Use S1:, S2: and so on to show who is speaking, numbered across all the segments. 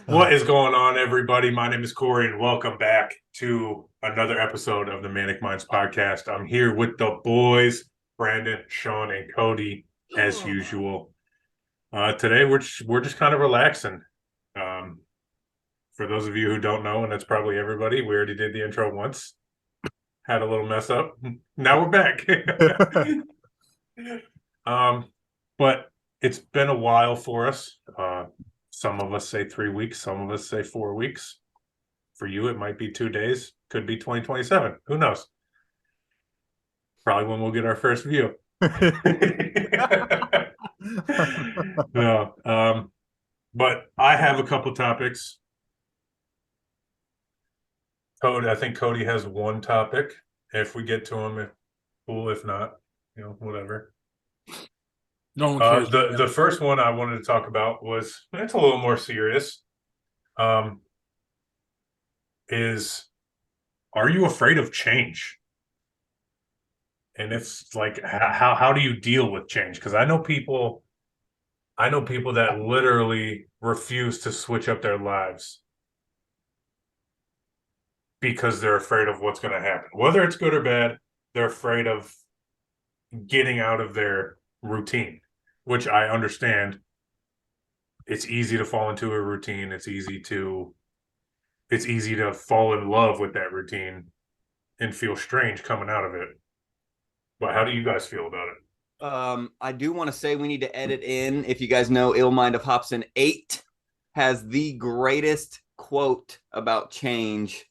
S1: What is going on, everybody? My name is Corey, and welcome back to another episode of the Manic Minds podcast. I'm here with the boys, Brandon, Sean, and Cody, as usual. Today, we're just kind of relaxing. Um, for those of you who don't know, and that's probably everybody, we already did the intro once. Had a little mess up. Now we're back. um, but it's been a while for us. Some of us say 3 weeks, some of us say 4 weeks. For you, it might be 2 days, could be 2027. Who knows? Probably when we'll get our first view. No, but I have a couple topics. Cody, I think Cody has one topic. If we get to him, cool. If not, whatever.
S2: No one cares.
S1: The first one I wanted to talk about was it's a little more serious. Um, is are you afraid of change? And it's like how do you deal with change? Because I know people that literally refuse to switch up their lives because they're afraid of what's going to happen. Whether it's good or bad, they're afraid of getting out of their routine, which I understand. It's easy to fall into a routine. It's easy to fall in love with that routine and feel strange coming out of it. But how do you guys feel about it?
S3: I do want to say we need to edit in. If you guys know, Ill Mind of Hobson 8 has the greatest quote about change,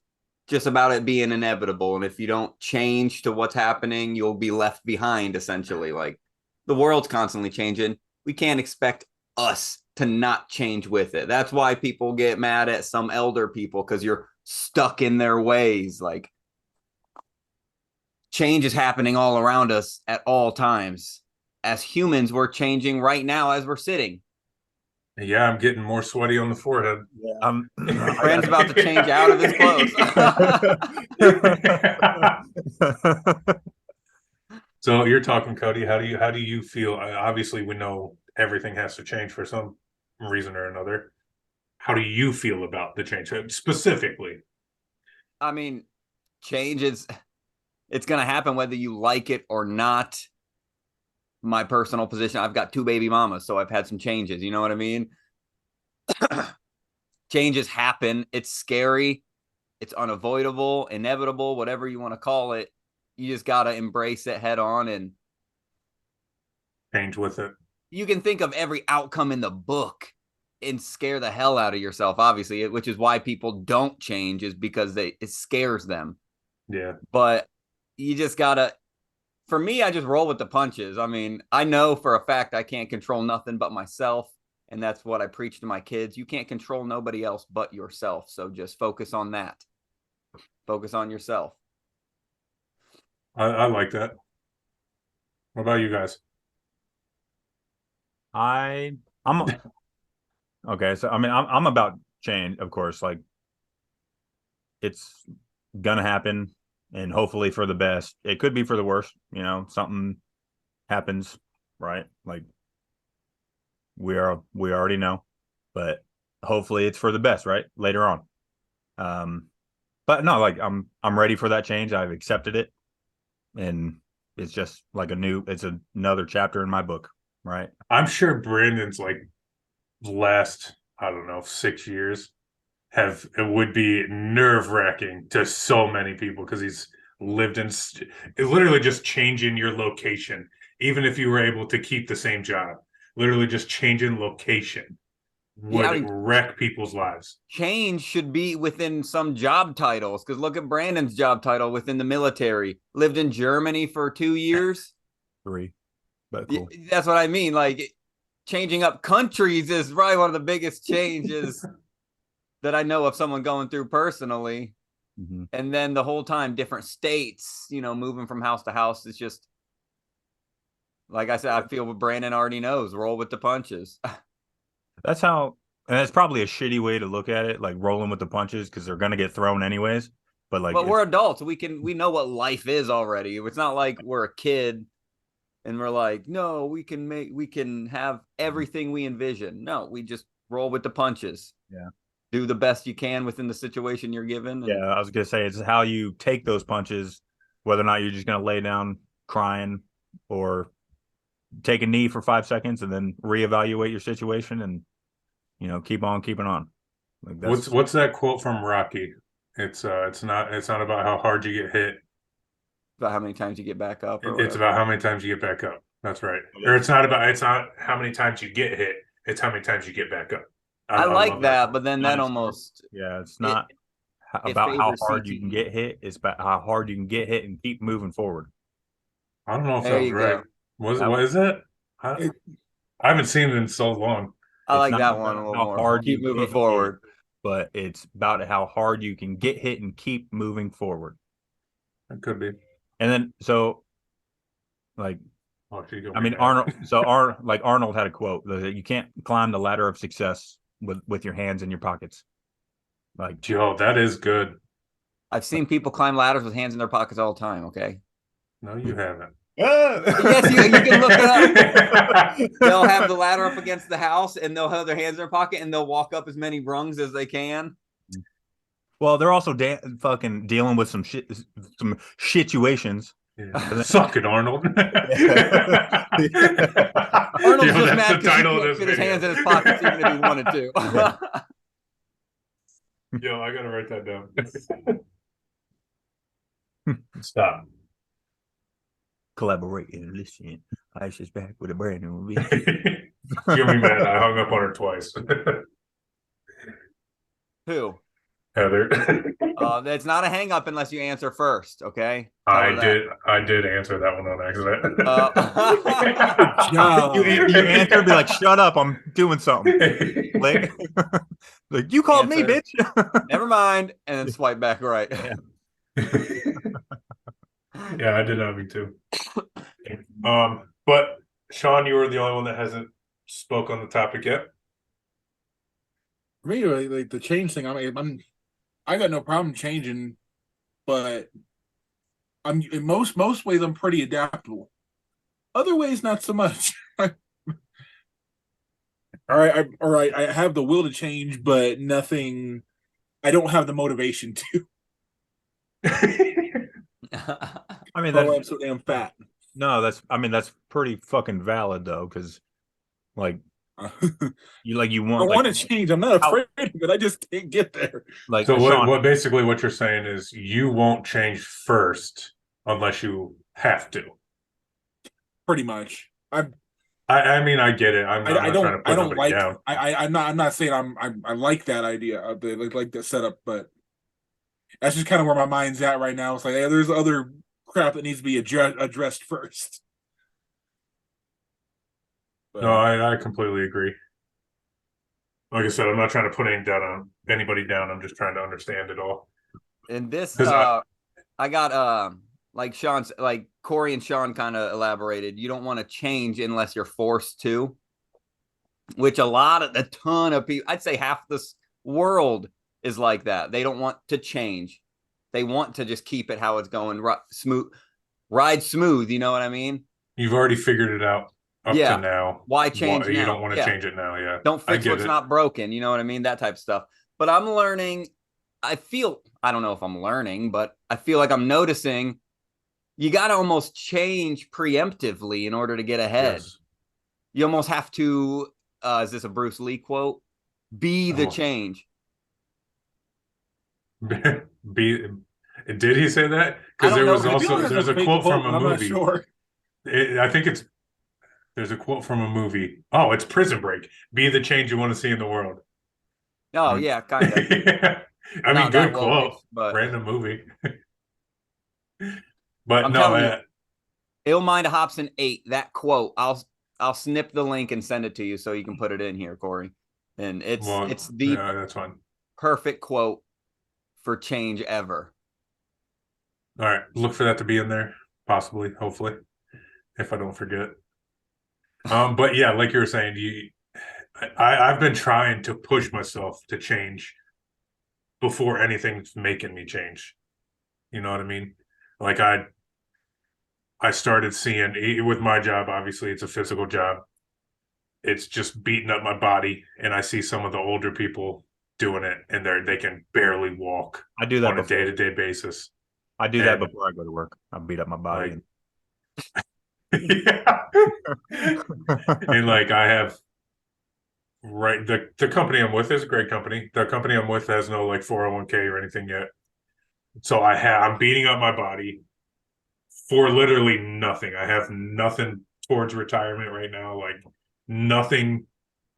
S3: just about it being inevitable. And if you don't change to what's happening, you'll be left behind, essentially. Like the world's constantly changing. We can't expect us to not change with it. That's why people get mad at some elder people, because you're stuck in their ways. Like change is happening all around us at all times. As humans, we're changing right now as we're sitting.
S1: Yeah, I'm getting more sweaty on the forehead.
S2: Yeah,
S3: Brand's about to change out of his clothes.
S1: So you're talking, Cody. How do you feel? Obviously, we know everything has to change for some reason or another. How do you feel about the change specifically?
S3: I mean, change is it's going to happen whether you like it or not. My personal position, I've got two baby mamas, so I've had some changes. You know what I mean? Changes happen. It's scary. It's unavoidable, inevitable, whatever you want to call it. You just got to embrace it head on. And
S1: Change with it.
S3: you can think of every outcome in the book and scare the hell out of yourself, obviously, which is why people don't change, is because it scares them.
S1: Yeah.
S3: But you just got to, for me, I just roll with the punches. I mean, I know for a fact I can't control nothing but myself. And that's what I preach to my kids. You can't control nobody else but yourself. So just focus on that. Focus on yourself.
S1: I like that. What about you guys?
S2: I'm okay. So I mean, I'm about change, of course. Like it's gonna happen, and hopefully for the best. It could be for the worst. Something happens, right? Like we already know, but hopefully it's for the best, right? Later on. But no, like I'm ready for that change. I've accepted it, and it's just like it's another chapter in my book, right?
S1: I'm sure Brandon's like last, I don't know, 6 years it would be nerve wracking to so many people because he's lived in literally just changing your location, even if you were able to keep the same job, literally just changing location
S3: Yeah, I
S1: would
S3: mean,
S1: wreck people's lives.
S3: change should be within some job titles, because look at Brandon's job title within the military. Lived in Germany for 2 years.
S2: 3, but cool.
S3: That's what I mean. Like changing up countries is probably one of the biggest changes that I know of someone going through personally.
S2: Mm-hmm.
S3: And then the whole time, different states, moving from house to house. It's just, like I said, I feel what Brandon already knows. Roll with the punches.
S2: That's how, and that's probably a shitty way to look at it, like rolling with the punches, because they're gonna get thrown anyways. But like,
S3: But we're adults. We know what life is already. It's not like we're a kid and we're like, no, we can have everything we envision. No, we just roll with the punches.
S2: yeah,
S3: do the best you can within the situation you're given.
S2: Yeah, I was gonna say it's how you take those punches, whether or not you're just gonna lay down crying or take a knee for 5 seconds and then reevaluate your situation and keep on keeping on. Like
S1: what's that quote from Rocky? It's not about how hard you get hit.
S3: About how many times you get back up.
S1: It's about how many times you get back up. That's right. Or it's not how many times you get hit. It's how many times you get back up.
S3: I like that, but then that almost
S2: it's not about how hard you can
S3: CTE.
S2: get hit. It's about how hard you can get hit and keep moving forward.
S1: I don't know if
S3: There
S1: that was
S3: you
S1: right.
S3: go.
S1: What is that? I haven't seen it in so long.
S3: I like
S2: It's
S3: that
S2: not
S3: one a
S2: about
S3: little
S2: how
S3: more.
S2: hard
S3: Keep
S2: you
S3: moving
S2: get
S3: forward.
S2: hit, but it's about how hard you can get hit and keep moving forward.
S1: It could be.
S2: And then like
S1: Oh, she's gonna
S2: I
S1: be
S2: mean
S1: mad.
S2: Arnold had a quote that you can't climb the ladder of success with your hands in your pockets. Like,
S1: Joe, that is good.
S3: I've seen people climb ladders with hands in their pockets all the time. Okay.
S1: No, you haven't.
S3: Yes, you can look it up. They'll have the ladder up against the house and they'll have their hands in their pocket and they'll walk up as many rungs as they can.
S2: well, they're also fucking dealing with some situations.
S1: Yeah. Suck it, Arnold.
S3: Arnold's
S1: Yo,
S3: just
S1: that's
S3: mad
S1: the
S3: because he
S1: title of
S3: can't
S1: this
S3: fit his
S1: video.
S3: hands in his pockets even if he wanted to.
S1: Yo, I gotta write that down. Stop.
S2: Collaborate and listen. Aisha's back with a brand new video.
S1: She'll be mad. I hung up on her twice.
S3: Who?
S1: Heather.
S3: It's not a hang up unless you answer first. Okay.
S1: I did answer that one on accident.
S2: You answer, be like, "Shut up! I'm doing something." Like you called me,
S3: Answer.
S2: bitch.
S3: Never mind, and then swipe back right.
S1: Yeah, I did not me too. But Sean, you were the only one that hasn't spoke on the topic yet.
S4: For me, like the change thing, I got no problem changing, but I'm in most ways I'm pretty adaptable. Other ways, not so much. All right, I have the will to change, but nothing. I don't have the motivation to.
S2: I mean,
S4: I'm so damn fat.
S2: No, that's pretty fucking valid though, because like you want.
S4: I want to change. I'm not afraid of it. I just can't get there.
S2: Like,
S1: so
S2: Sean,
S1: what basically what you're saying is you won't change first unless you have to.
S4: Pretty much.
S1: I mean, I get it. I'm
S4: not saying I like that idea of the like the setup, but that's just kind of where my mind's at right now. It's like, hey, there's other crap that needs to be addressed first. But,
S1: no, I completely agree. Like I said, I'm not trying to put anybody down. I'm just trying to understand it all.
S3: And this, I got like Sean's, like Corey and Sean kind of elaborated. You don't want to change unless you're forced to, which a ton of people, I'd say half this world is like that. They don't want to change. They want to just keep it how it's going, ride smooth. You know what I mean?
S1: You've already figured it out up to now.
S3: Why change now?
S1: You don't want to change it now. Yeah.
S3: Don't fix what's not broken. You know what I mean? That type of stuff. But I'm learning. I don't know if I'm learning, but I feel like I'm noticing you got to almost change preemptively in order to get ahead.
S1: Yes.
S3: You almost have to, is this a Bruce Lee quote? Be the change.
S1: Did he say that? Because there's a quote from a movie. I'm not sure. I think there's a quote from a movie. Oh, it's Prison Break. Be the change you want to see in the world.
S3: Oh yeah, kind of.
S1: I mean, good quote. But random movie. But
S3: I'm telling you, Illmind Hobson 8. That quote. I'll snip the link and send it to you so you can put it in here, Corey. And it's the
S1: that's fine.
S3: Perfect quote for change ever.
S1: All right, look for that to be in there, possibly, hopefully, if I don't forget. But yeah, like you were saying, I've been trying to push myself to change before anything's making me change. You know what I mean? Like I started seeing with my job, obviously it's a physical job. It's just beating up my body. And I see some of the older people doing it, and they can barely walk
S2: I do that
S1: on a
S2: before.
S1: day-to-day basis.
S2: I do that
S1: And,
S2: before I go to work. I beat up my body.
S1: yeah. And like I have the company I'm with is a great company. The company I'm with has no like 401k or anything yet. So I'm beating up my body for literally nothing. I have nothing towards retirement right now. Like nothing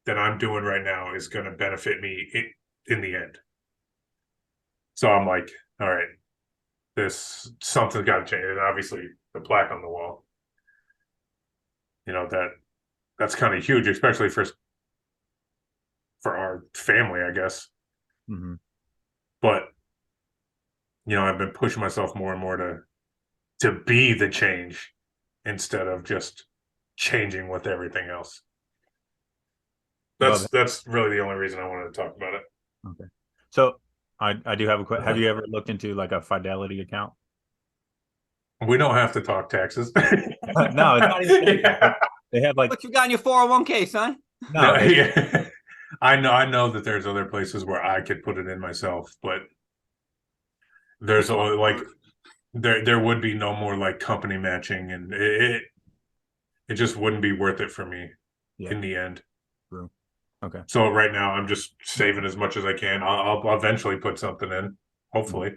S1: that I'm doing right now is going to benefit me in the end. So I'm like, all right, something's got to change. And obviously the plaque on the wall, that's kind of huge, especially for our family, I guess.
S2: Mm-hmm.
S1: But I've been pushing myself more and more to be the change instead of just changing with everything else.
S2: Love it.
S1: That's really the only reason I wanted to talk about it.
S2: Okay. So I do have a question. Have you ever looked into like a Fidelity account?
S1: We don't have to talk taxes.
S2: No, it's not even
S1: Yeah.
S2: they have like
S3: What you got in your 401k, son?
S2: no, they,
S1: Yeah. I know that there's other places where I could put it in myself, but there's only like there would be no more like company matching, and it just wouldn't be worth it for me in the end.
S2: True. Okay.
S1: So right now I'm just saving as much as I can. I'll eventually put something in, hopefully.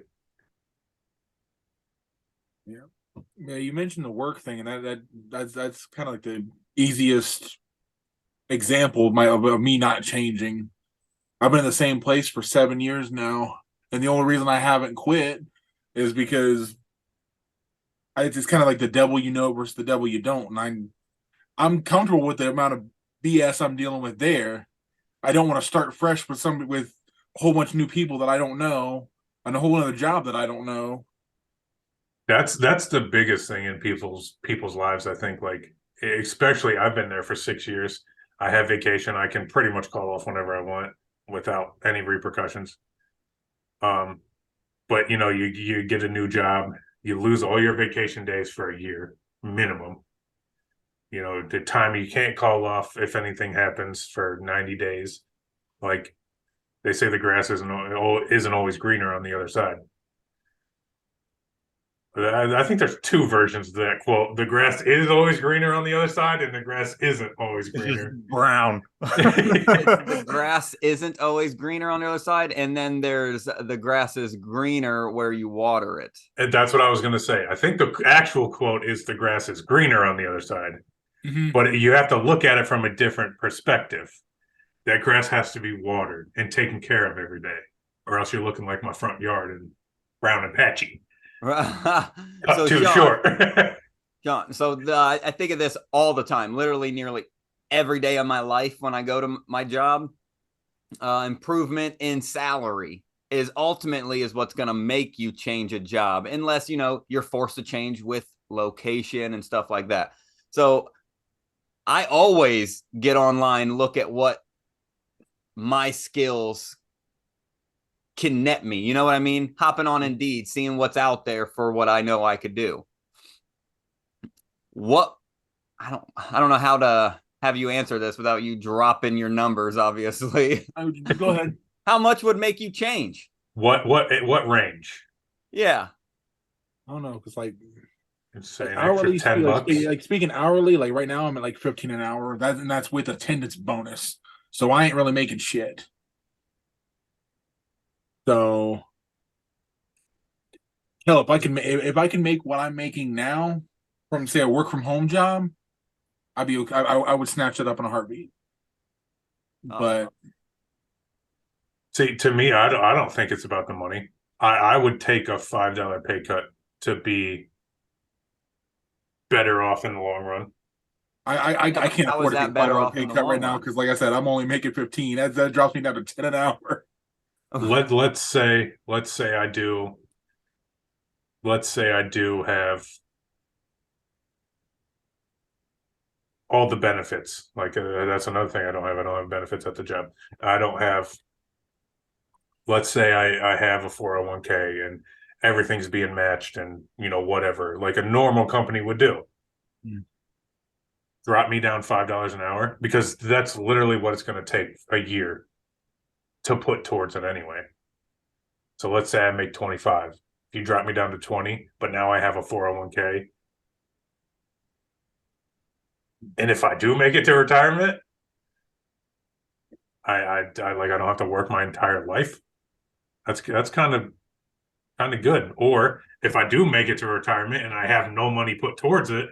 S4: Yeah, you mentioned the work thing, and that's kind of like the easiest example of me not changing. I've been in the same place for 7 years now, and the only reason I haven't quit is because it's kind of like the devil you know versus the devil you don't, and I'm comfortable with the amount of BS I'm dealing with there. I don't want to start fresh with a whole bunch of new people that I don't know and a whole other job that I don't know.
S1: That's the biggest thing in people's lives, I think. Like, especially I've been there for 6 years. I have vacation. I can pretty much call off whenever I want without any repercussions. But you get a new job, you lose all your vacation days for a year minimum. The time you can't call off if anything happens for 90 days. Like they say, the grass isn't always greener on the other side. I think there's two versions of that quote. The grass is always greener on the other side, and the grass isn't always
S2: it's just
S1: greener.
S2: brown.
S3: The grass isn't always greener on the other side, and then there's the grass is greener where you water it.
S1: And that's what I was going to say. I think the actual quote is the grass is greener on the other side.
S4: Mm-hmm.
S1: But you have to look at it from a different perspective. That grass has to be watered and taken care of every day, or else you're looking like my front yard and brown and patchy.
S3: So
S1: Too
S3: Sean,
S1: short.
S3: John, so I think of this all the time, literally nearly every day of my life when I go to my job. Improvement in salary is what's going to make you change a job, unless you're forced to change with location and stuff like that. So I always get online, look at what my skills can net me. You know what I mean? Hopping on Indeed, seeing what's out there for what I know I could do. I don't know how to have you answer this without you dropping your numbers, obviously.
S4: Go ahead.
S3: How much would make you change?
S1: What range?
S3: Yeah.
S4: I don't know, because like
S1: Say an
S4: hourly,
S1: extra $10.
S4: like speaking hourly, like right now I'm at like 15 an hour. That's with attendance bonus. So I ain't really making shit. So hell, if I can make what I'm making now from say a work from home job, I'd be okay. I would snatch it up in a heartbeat. But
S1: See, to me, I don't think it's about the money. I would take a $5 pay cut to be better off in the long run.
S4: I can't
S3: How
S4: afford
S3: is
S4: to
S3: that
S4: take a
S3: better
S4: $5
S3: off
S4: pay
S3: in the
S4: cut
S3: long
S4: right now
S3: run?
S4: because, like I said, I'm only making 15. That drops me down to 10 an hour.
S1: Let's say I do. Let's say I do have all the benefits. Like that's another thing I don't have. I don't have benefits at the job. I don't have. Let's say I have a 401k and everything's being matched and whatever like a normal company would do. Drop me down $5 an hour, because that's literally what it's going to take a year to put towards it anyway. So let's say I make 25. If you drop me down to 20, but now I have a 401k. And if I do make it to retirement, I like I don't have to work my entire life. That's kind of good. Or if I do make it to retirement and I have no money put towards it,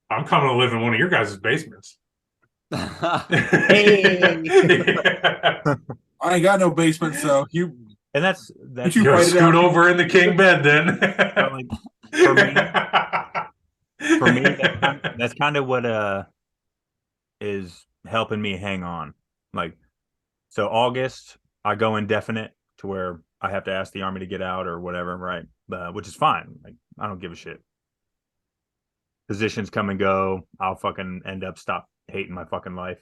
S1: I'm coming to live in one of your guys' basements.
S3: Hey.
S4: I ain't got no basement, so you.
S2: And that's
S4: You
S1: Yo,
S4: fight it
S1: scoot
S4: out.
S1: over in the king bed then.
S2: so, like, for me, that's kind of what is helping me hang on. Like, so August, I go indefinite to where I have to ask the Army to get out or whatever, right? Which is fine. Like, I don't give a shit. Positions come and go. I'll fucking end up stop hating my fucking life.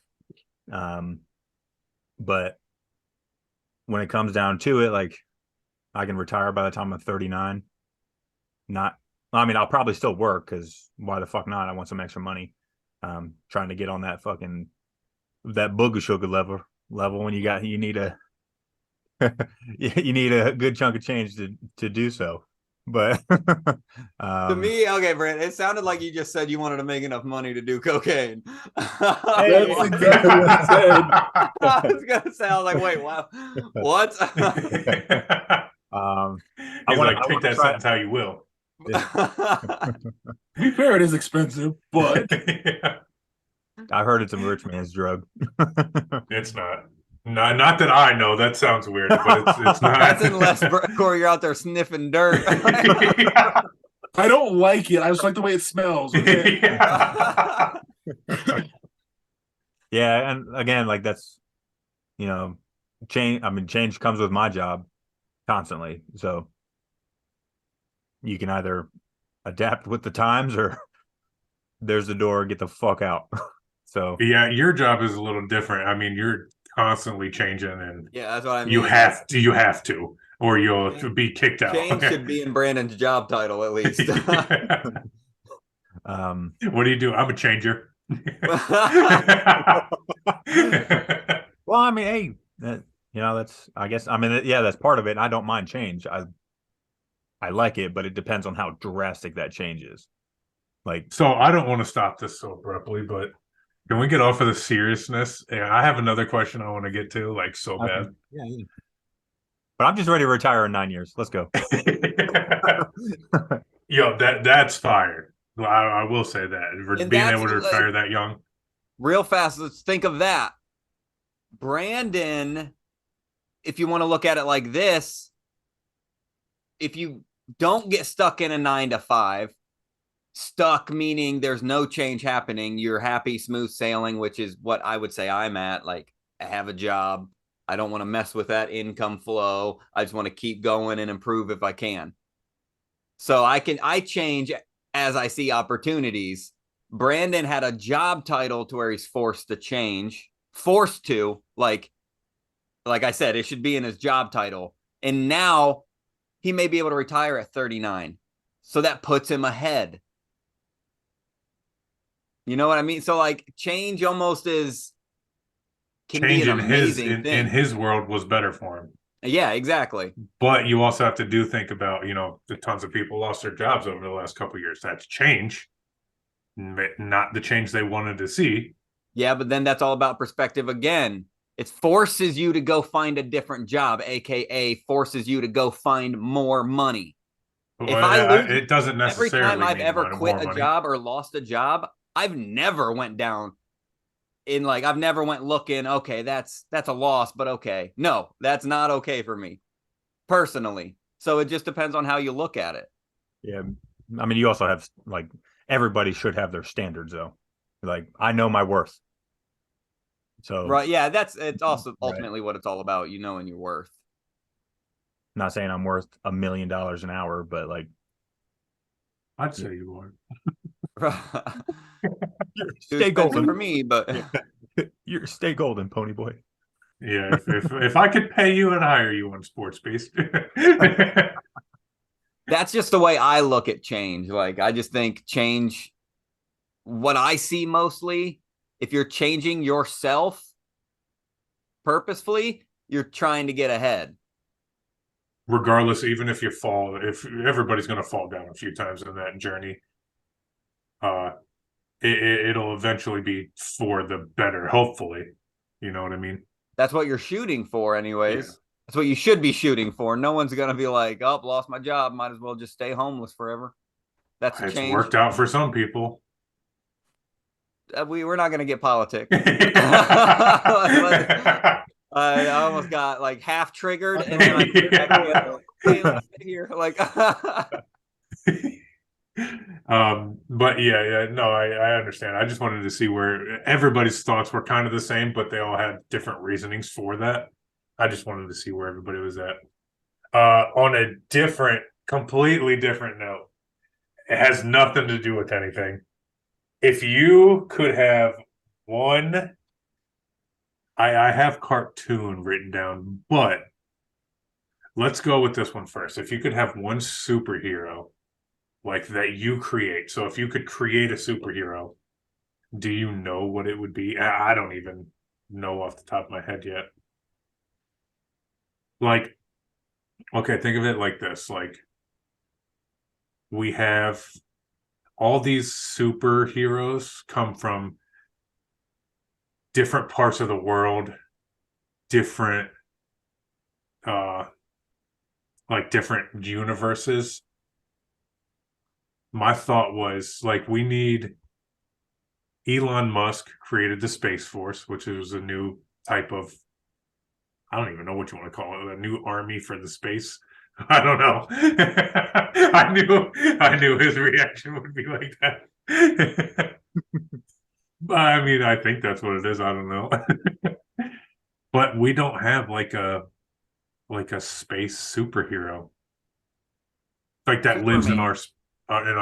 S2: But when it comes down to it, like, I can retire by the time I'm 39. I'll probably still work because why the fuck not? I want some extra money. Trying to get on that booger sugar level when you need a you need a good chunk of change to do so. But
S3: To me, okay, Brent, it sounded like you just said you wanted to make enough money to do cocaine.
S4: That's exactly what I said.
S3: I was gonna say, I was like, wait, wow, what?
S1: He's like, take that sentence how you will.
S4: To be fair, it is expensive, but
S2: I heard it's a rich man's drug.
S1: It's not. Not that I know. That sounds weird, but it's not.
S3: That's unless, Corey, you're out there sniffing dirt.
S4: I don't like it. I just like the way it smells. Okay?
S2: Yeah, and again, like that's change. I mean, change comes with my job constantly. So you can either adapt with the times or there's the door, get the fuck out. So
S1: yeah, your job is a little different. I mean, you're constantly changing, and
S3: yeah, that's what I mean.
S1: you have to, or you'll be kicked out.
S3: Change should be in Brandon's job title at least.
S1: What do you do? I'm a changer.
S2: well, I mean, hey, that's I guess I mean, yeah, that's part of it. And I don't mind change. I like it, but it depends on how drastic that change is. Like,
S1: so I don't want to stop this so abruptly, but can we get off of the seriousness? Yeah, I have another question I want to get to, like, so bad.
S2: Yeah. But I'm just ready to retire in 9 years. Let's go.
S1: Yo, that's fire. I will say that. For being able to retire that young.
S3: Real fast, let's think of that. Brandon, if you want to look at it like this, if you don't get stuck in a 9 to 5, stuck meaning there's no change happening, you're happy, smooth sailing, which is what I would say I'm at. Like, I have a job, I don't want to mess with that income flow, I just want to keep going and improve if I can. So I change as I see opportunities. Brandon had a job title to where he's forced to change, like I said, it should be in his job title, and now he may be able to retire at 39, so that puts him ahead. You know what I mean? So like, change almost can be an amazing thing.
S1: In his world was better for him.
S3: Yeah, exactly.
S1: But you also have to think about, the tons of people lost their jobs over the last couple of years. That's change, not the change they wanted to see.
S3: Yeah, but then that's all about perspective again. It forces you to go find a different job, aka forces you to go find more money.
S1: Well, it doesn't necessarily.
S3: Every time I've ever quit a job or lost a job, I've never went down in I've never went looking, okay, that's a loss, but okay. No, that's not okay for me personally. So it just depends on how you look at it.
S2: Yeah. I mean, you also have everybody should have their standards though. Like, I know my worth. So
S3: right, yeah, it's also ultimately what it's all about, and your worth.
S2: Not saying I'm worth $1 million an hour, but like,
S1: I'd say you are.
S2: Stay golden
S3: for me, but
S2: you're stay golden, pony boy.
S1: Yeah, if I could pay you and hire you on Sports Beast.
S3: That's just the way I look at change. Like, I just think change, what I see mostly, if you're changing yourself, purposefully, you're trying to get ahead.
S1: Regardless, even if you fall, if everybody's going to fall down a few times in that journey, it'll eventually be for the better, hopefully. You know what I mean?
S3: That's what you're shooting for, anyways.
S1: Yeah.
S3: That's what you should be shooting for. No one's gonna be like, "Oh, lost my job. Might as well just stay homeless forever." That's a
S1: It's
S3: change.
S1: worked out for some people.
S3: We're not gonna get politics. I almost got like half triggered, and then I hey, let's stay here. Like,
S1: but yeah, no, I understand. I just wanted to see where everybody's thoughts were kind of the same, but they all had different reasonings for that. I just wanted to see where everybody was at. On a completely different note, it has nothing to do with anything. If you could have one, I have cartoon written down, but let's go with this one first. If you could have one superhero like that you create, so if you could create a superhero, do you know what it would be? I don't even know off the top of my head yet. Like, okay, think of it like this. Like, we have all these superheroes come from different parts of the world, different different universes. My thought was like we need Elon Musk created the Space Force, which is a new type of, I don't even know what you want to call it, a new army for the space. I don't know. I knew his reaction would be like that. I mean, I think that's what it is. I don't know. But we don't have like a space superhero like that lives in our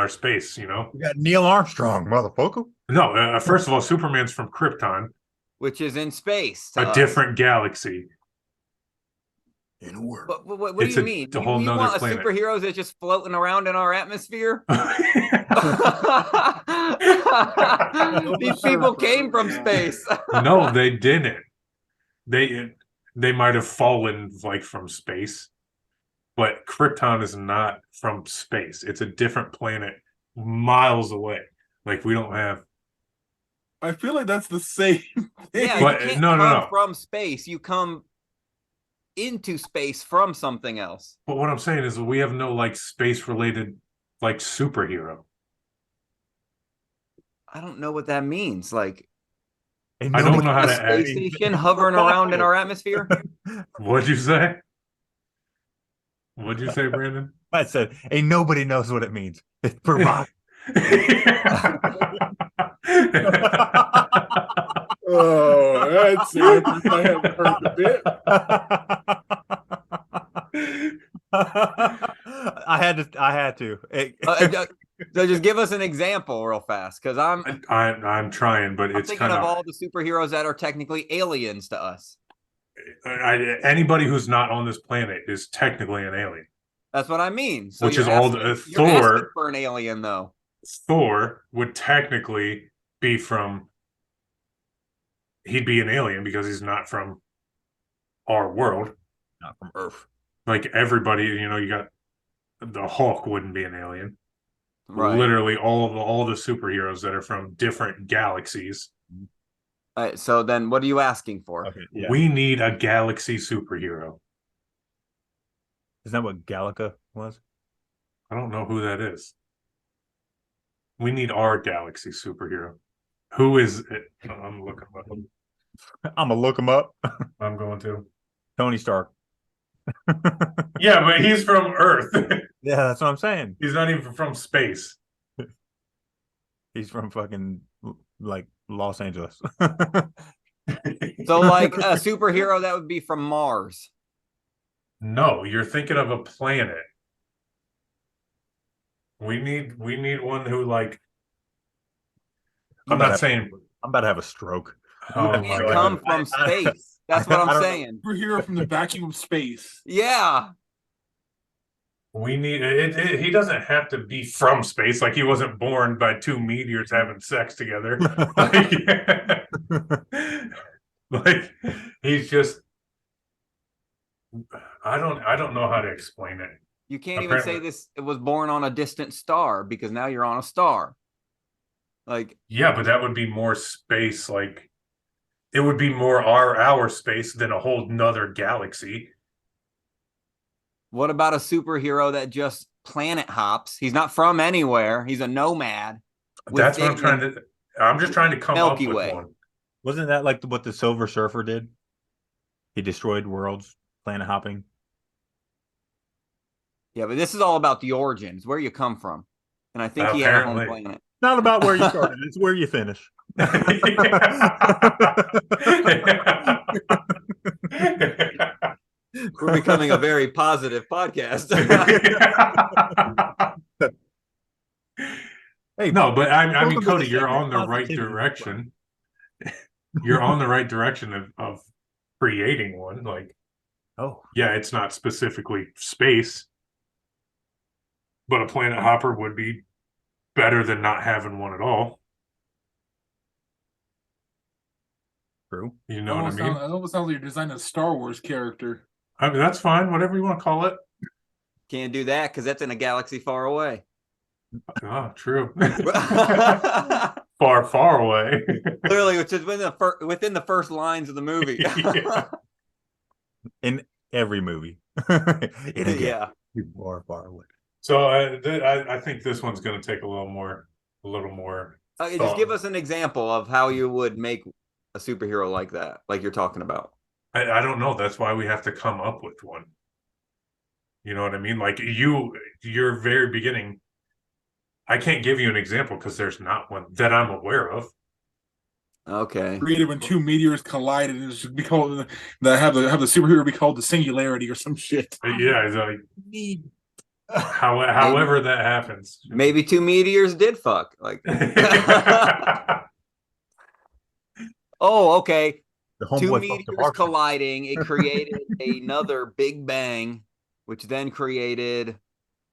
S1: space, you know.
S2: We got Neil Armstrong, motherfucker.
S1: No, first of all, Superman's from Krypton,
S3: which is in space,
S1: a different galaxy.
S2: In a world.
S3: What do you mean?
S1: A whole
S3: you
S1: nother
S3: want
S1: planet.
S3: a superhero that's just floating around in our atmosphere? These people came from space.
S1: No, they didn't. They might have fallen like from space, but Krypton is not from space. It's a different planet miles away. Like we don't have.
S4: I feel like that's the same thing.
S3: Yeah,
S1: But
S3: you can't
S1: no.
S3: come from space. You come into space from something else.
S1: But what I'm saying is we have no like space related like superhero.
S3: I don't know what that means. Like,
S1: I don't know how
S3: a
S1: to
S3: space station hovering around in our atmosphere.
S1: What'd you say? What'd you say, Brandon?
S2: I said, ain't nobody knows what it means. It's provide.
S4: Oh, that's it. I haven't heard the bit.
S2: I had to.
S3: So just give us an example real fast, because
S1: I'm trying, but it's
S3: thinking
S1: kind
S3: of all the superheroes that are technically aliens to us.
S1: Anybody who's not on this planet is technically an alien.
S3: That's what I mean. So
S1: Which is all the
S3: you're asking for an alien, though.
S1: Thor would technically be from. He'd be an alien because he's not from our world,
S2: Not from Earth.
S1: like everybody, you know. You got the Hulk wouldn't be an alien.
S3: Right.
S1: Literally all the superheroes that are from different galaxies.
S3: All right, so then what are you asking for?
S2: Okay, yeah.
S1: We need a galaxy superhero.
S2: Isn't that what Gallica was?
S1: I don't know who that is. We need our galaxy superhero. Who is it? I'm looking up.
S2: I'm gonna look him up.
S1: I'm going to.
S2: Tony Stark.
S1: Yeah, but he's from Earth.
S2: Yeah, that's what I'm saying.
S1: He's not even from space.
S2: He's from fucking like Los Angeles.
S3: So like a superhero that would be from Mars.
S1: No, you're thinking of a planet. We need one who like. I'm not saying.
S2: I'm about to have a stroke.
S1: Oh
S3: You
S1: my
S3: can't
S1: god!
S3: come from space. That's what I'm saying.
S4: Superhero from the vacuum of space.
S3: Yeah.
S1: We need it. He doesn't have to be from space. Like he wasn't born by two meteors having sex together. Like he's just I don't know how to explain it.
S3: You can't even say this. It was born on a distant star because now you're on a star. Like,
S1: yeah, but that would be more space. Like it would be more our space than a whole nother galaxy.
S3: what about a superhero that just planet hops? He's not from anywhere. He's a nomad.
S1: That's what I'm trying to. I'm just trying to come
S3: Milky
S1: up with
S3: Way.
S1: one.
S2: Wasn't that like what the Silver Surfer did? He destroyed worlds, planet hopping.
S3: Yeah, but this is all about the origins, where you come from. And I think he had a home planet.
S2: Not about where you started, it's where you finish.
S3: We're becoming a very positive podcast.
S2: Hey,
S1: no, but I mean,
S2: welcome to
S1: Cody,
S2: the
S1: you're
S2: segment.
S1: on the right
S2: Positivity.
S1: direction. You're on the right direction of creating one. Like,
S2: Oh,
S1: yeah, it's not specifically space, but a planet hopper would be better than not having one at all.
S2: true.
S1: You know what I mean?
S4: It almost sounds like you're designing a Star Wars character.
S1: I mean, that's fine. Whatever you want to call it.
S3: Can't do that because that's in a galaxy far away.
S1: Oh, true. Far, far away.
S3: Literally, which is within the first lines of the movie.
S1: Yeah.
S2: In every movie.
S3: Yeah.
S2: Far, far away.
S1: So I think this one's going to take a little more.
S3: Just give us an example of how you would make a superhero like that, like you're talking about.
S1: I don't know. That's why we have to come up with one. You know what I mean? Like your very beginning. I can't give you an example because there's not one that I'm aware of.
S3: Okay.
S4: Created when two meteors collided and it should be called have the superhero be called the Singularity or some shit.
S1: Yeah, it's like however that happens.
S3: Maybe two meteors did fuck. Like, oh, okay. Two meteors colliding. It created another Big Bang, which then created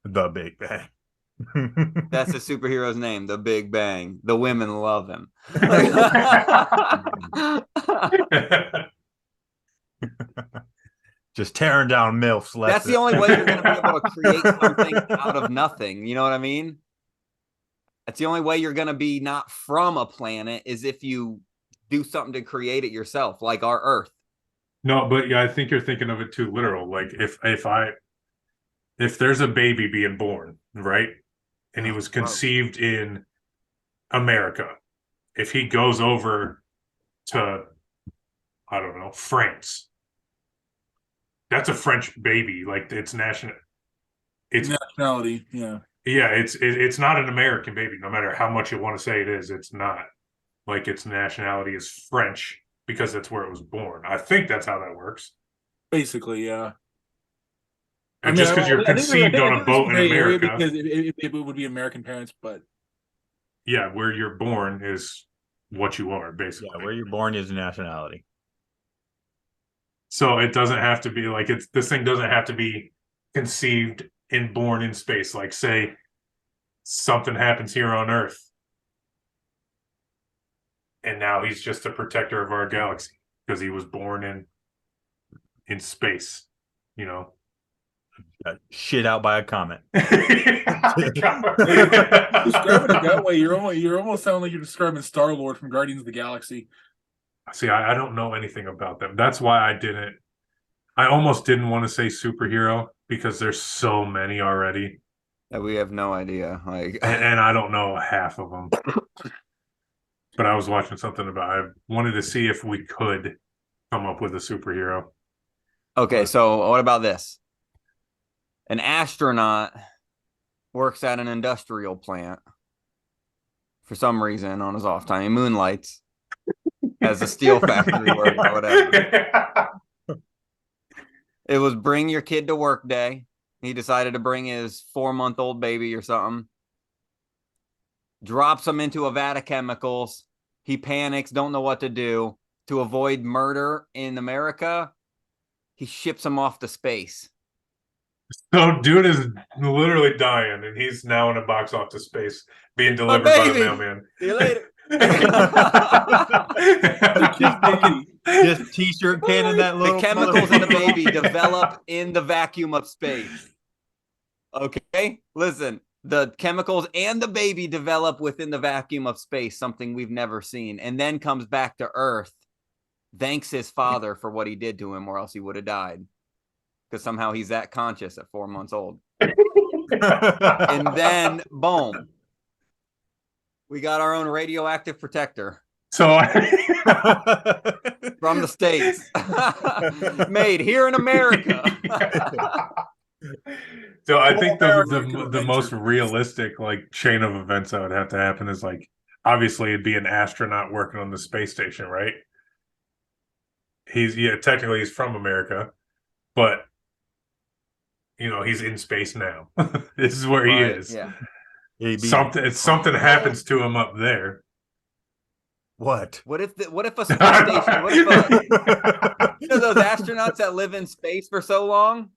S2: the Big Bang.
S3: That's the superhero's name, the Big Bang. The women love him.
S2: Just tearing down MILFs.
S3: That's the only way you're going to be able to create something out of nothing. You know what I mean? That's the only way you're going to be not from a planet is if you do something to create it yourself, like our Earth.
S1: No, but yeah, I think you're thinking of it too literal. Like if there's a baby being born, right? And he was conceived in America. If he goes over to, I don't know, France, that's a French baby. Like it's
S4: nationality. Yeah.
S1: Yeah, it's not an American baby. No matter how much you want to say it is, it's not. Like its nationality is French because that's where it was born. I think that's how that works.
S4: Basically, yeah.
S1: And just because you're conceived on a boat in America,
S4: because it would be American parents, but
S1: yeah, where you're born is what you are, basically.
S2: Yeah, where you're born is nationality.
S1: So it doesn't have to be like this thing doesn't have to be conceived and born in space. Like say something happens here on Earth, and now he's just a protector of our galaxy because he was born in space, you know.
S2: Got shit out by a comet.
S4: describing it that way, you're almost sounding like you're describing Star-Lord from Guardians of the Galaxy.
S1: See, I don't know anything about them. That's why I almost didn't want to say superhero because there's so many already.
S3: That we have no idea. Like,
S1: and I don't know half of them. But I was watching something about I wanted to see if we could come up with a superhero.
S3: Okay, so what about this? An astronaut works at an industrial plant for some reason on his off time. He moonlights as a steel factory worker or whatever. It was bring your kid to work day. He decided to bring his 4-month-old baby or something. Drops him into a vat of chemicals. He panics, don't know what to do. To avoid murder in America, he ships him off to space.
S1: So dude is literally dying, and he's now in a box off to space, being delivered by the mailman.
S3: See you later.
S2: Just t-shirt cannon that
S3: The
S2: little
S3: chemicals in the
S2: motherfucker.
S3: baby develop in the vacuum of space. Okay, listen. The chemicals and the baby develop within the vacuum of space, something we've never seen, and then comes back to Earth, thanks his father for what he did to him, or else he would have died. Because somehow he's that conscious at 4 months old. And then, boom, we got our own radioactive protector
S1: So
S3: from the States, made here in America.
S1: So I think
S4: America
S1: the most
S4: convention.
S1: realistic like chain of events that would have to happen is like obviously it'd be an astronaut working on the space station, right? Technically he's from America, but he's in space now. This is where he is.
S3: Yeah.
S1: Something happens to him up there.
S2: What?
S3: What if a space station? What if those astronauts that live in space for so long?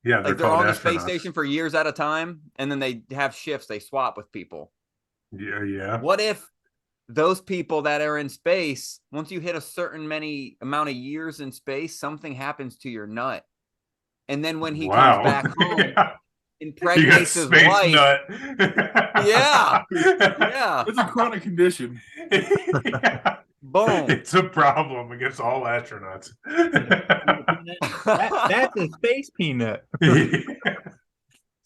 S1: Yeah,
S3: Like
S1: they're
S3: they're
S1: called
S3: on the
S1: astronauts.
S3: space station for years at a time, and then they have shifts. They swap with people.
S1: Yeah.
S3: What if those people that are in space, once you hit a certain many amount of years in space, something happens to your nut, and then when he comes back home, impregnates his
S1: space
S3: wife.
S1: Nut.
S3: Yeah.
S4: It's a chronic condition.
S1: Yeah.
S3: Boom.
S1: It's a problem against all astronauts.
S2: That's a space peanut.
S3: See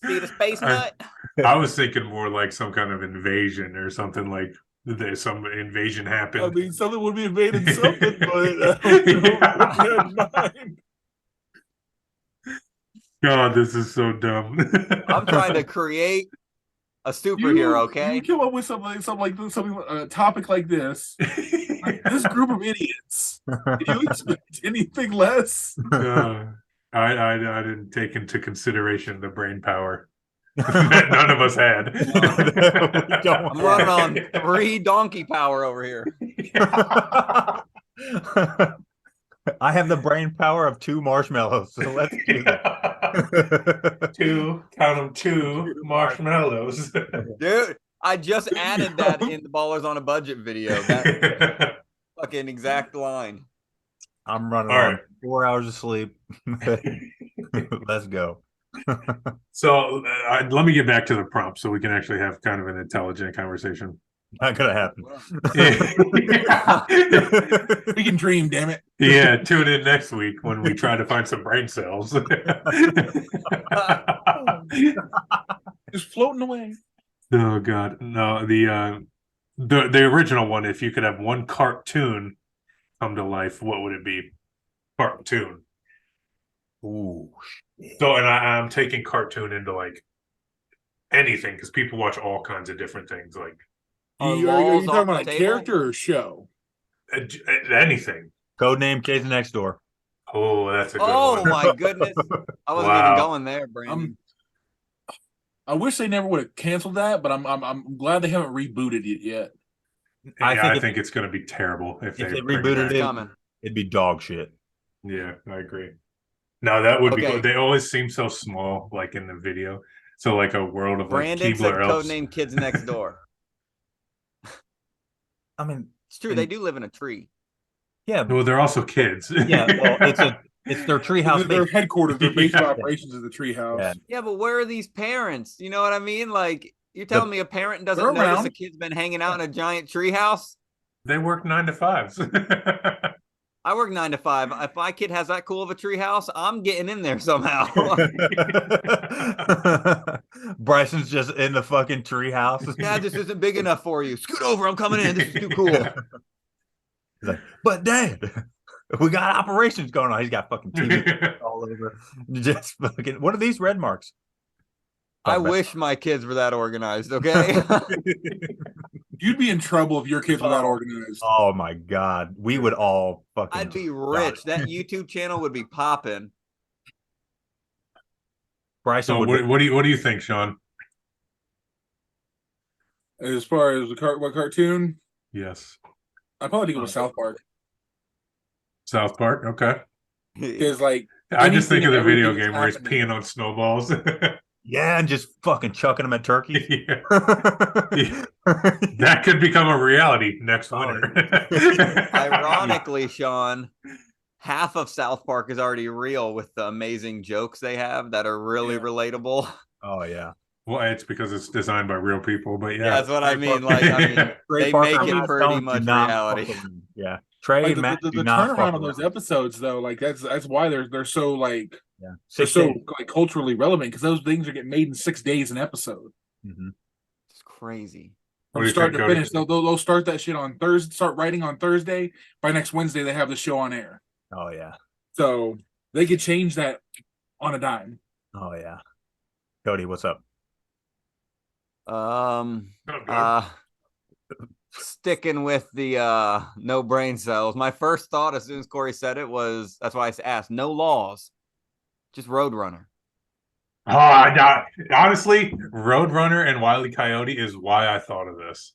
S3: the space nut?
S1: I was thinking more like some kind of invasion or something like there's some invasion happened.
S4: I mean, something would be invading something, but I don't know what you had in mind.
S1: God, this is so dumb.
S3: I'm trying to create a superhero, okay?
S4: You come up with something a topic like this. Like, this group of idiots. Did you expect anything less?
S1: I didn't take into consideration the brain power that none of us had.
S3: I'm running on 3 donkey power over here.
S2: I have the brain power of 2 marshmallows, so let's do that.
S1: Count them 2 marshmallows.
S3: Dude, I just added that in the Ballers on a Budget video. That fucking exact line.
S2: I'm running
S1: All
S2: on
S1: right.
S2: 4 hours of sleep. Let's go.
S1: So let me get back to the prompt so we can actually have kind of an intelligent conversation.
S2: Not gonna happen.
S4: We can dream, damn it.
S1: Yeah, tune in next week when we try to find some brain cells.
S4: Just floating away.
S1: Oh God, no! The original one. If you could have one cartoon come to life, what would it be? Cartoon.
S2: Ooh.
S1: So, and I'm taking cartoon into like anything because people watch all kinds of different things, like
S4: Are you
S3: laws
S4: talking
S3: off
S4: about
S3: the
S4: a
S3: table?
S4: character or a show?
S1: anything.
S2: Codename Kids Next Door.
S1: Oh, that's a good
S3: Oh
S1: one.
S3: my goodness. I wasn't
S1: Wow.
S3: even going there, Brandon.
S4: I wish they never would have canceled that, but I'm glad they haven't rebooted it yet.
S1: I think it's going to be terrible if
S2: they
S1: bring
S2: rebooted
S1: back.
S2: it.
S3: Coming.
S2: It'd be dog shit.
S1: Yeah, I agree. No, that would be
S3: Okay.
S1: good. They always seem so small, like in the video. So like a world of
S3: Brandon
S1: like
S3: said
S1: Keebler Elves.
S3: codename Kids Next Door.
S2: I mean,
S3: It's true. They do live in a tree.
S2: yeah,
S1: Well, they're also kids.
S2: yeah. Well, it's their treehouse
S4: Their
S2: base.
S4: headquarters, their base of
S1: Yeah.
S4: operations is the treehouse.
S2: Yeah.
S3: Yeah, but where are these parents? You know what I mean? Like, you're telling me a parent doesn't
S4: They're
S3: notice
S4: around.
S3: a kid's been hanging out in a giant tree house?
S1: They work 9 to 5s.
S3: I work 9 to 5. If my kid has that cool of a tree house, I'm getting in there somehow.
S2: Bryson's just in the fucking treehouse.
S3: Dad, this isn't big enough for you. Scoot over. I'm coming in. This is too cool.
S2: He's like, but Dad, we got operations going on. He's got fucking TV all over. Just fucking. What are these red marks?
S3: I wish my kids were that organized, okay?
S4: You'd be in trouble if your kids were that organized.
S2: Oh my God, we would all fucking.
S3: I'd be rich. That YouTube channel would be popping.
S2: Bryson
S1: So
S2: would.
S1: what do you think, Sean?
S4: As far as what cartoon,
S1: Yes.
S4: I'd probably go with South Park.
S1: South Park. Okay.
S4: Because like
S1: I just think of the
S4: anything,
S1: video
S4: everything
S1: game where he's
S4: happening.
S1: peeing on snowballs.
S2: Yeah, and just fucking chucking them at turkeys.
S1: Yeah. That could become a reality next winter.
S3: Ironically, Sean, half of South Park is already real with the amazing jokes they have that are really relatable.
S2: Oh yeah.
S1: Well, it's because it's designed by real people, but
S3: Yeah,
S1: yeah.
S3: that's what I mean. Like, I mean,
S2: Trey
S3: they
S2: Parker,
S3: make it
S2: Matt
S3: pretty
S2: Stone do
S3: much
S2: not
S3: reality.
S2: fuck around. Yeah. Trey,
S4: Like
S2: Matt
S4: the
S2: do not fuck
S4: turnaround on those
S2: around.
S4: episodes though, like that's why they're so like
S2: Yeah.
S4: they're
S2: 6
S4: so
S2: days.
S4: like culturally relevant because those things are getting made in 6 days an episode
S2: Mm-hmm.
S3: It's crazy.
S1: What
S4: from
S1: do you
S4: start
S1: think,
S4: to
S1: Cody?
S4: finish. They'll start that shit on Thursday, start writing on Thursday. By next Wednesday, they have the show on air.
S2: Oh yeah.
S4: So they could change that on a dime.
S2: Oh yeah. Cody, what's up?
S3: Um,
S1: Oh, good.
S3: Sticking with the no brain cells. My first thought as soon as Corey said it was that's why I asked. No laws, just Roadrunner.
S1: Honestly, Roadrunner and Wile E. Coyote is why I thought of this.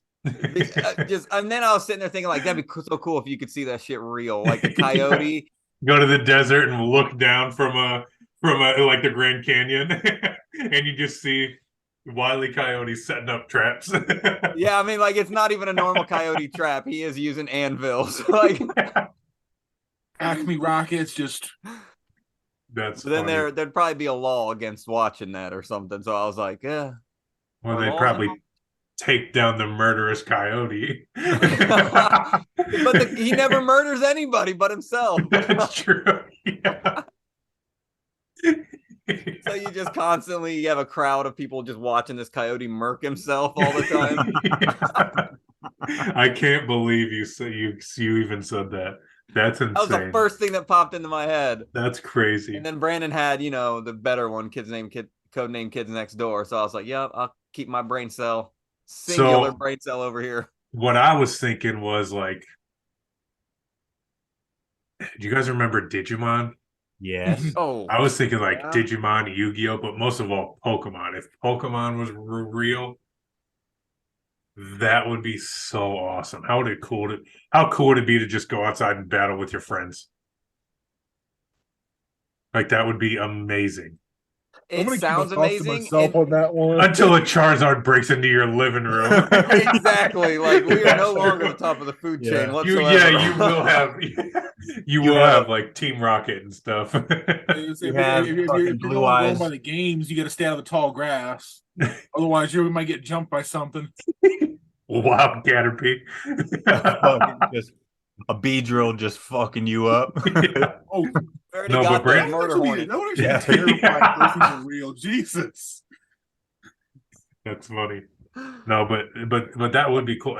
S3: Just and then I was sitting there thinking like that'd be so cool if you could see that shit real, like the coyote.
S1: Go to the desert and look down from like the Grand Canyon, and you just see Wile E. Coyote setting up traps.
S3: Yeah, I mean, like it's not even a normal coyote trap. He is using anvils. Like
S4: Acme Rockets just
S1: That's
S3: then
S1: funny.
S3: there'd probably be a law against watching that or something. So I was like, yeah.
S1: Well,
S3: Are
S1: they
S3: laws
S1: probably
S3: involved?
S1: take down the murderous coyote.
S3: But he never murders anybody but himself.
S1: That's true. Yeah.
S3: So you just constantly have a crowd of people just watching this coyote murk himself all the time.
S1: I can't believe you even said that. That's insane.
S3: That was the first thing that popped into my head.
S1: That's crazy.
S3: And then Brandon had, the better one, code name Kids Next Door. So I was like, yep, I'll keep my brain cell, singular brain cell over here.
S1: What I was thinking was like, do you guys remember Digimon?
S2: Yes.
S3: Oh,
S1: I was thinking like
S3: yeah.
S1: Digimon, Yu-Gi-Oh, but most of all Pokemon. If Pokemon was real, that would be so awesome. How cool would it be to just go outside and battle with your friends? Like that would be amazing.
S3: It sounds amazing.
S4: on that one
S1: Until a Charizard breaks into your living room.
S3: Exactly. Like we are no longer the top of the food chain whatsoever.
S1: You will have like Team Rocket and stuff.
S4: If
S2: You
S4: you're
S2: have fucking
S4: blue
S2: blue
S4: eyes.
S2: eyes.
S4: By the games, you got to stay out of the tall grass. Otherwise, you might get jumped by something.
S1: Wild Caterpie.
S2: Just a Beedrill just fucking you up.
S1: Yeah.
S4: Oh,
S1: No, but Brandon-
S3: murder hornet.
S4: that would actually
S2: Yeah.
S4: be terrifying. Those things are real. Jesus.
S1: That's funny. No, but that would be cool.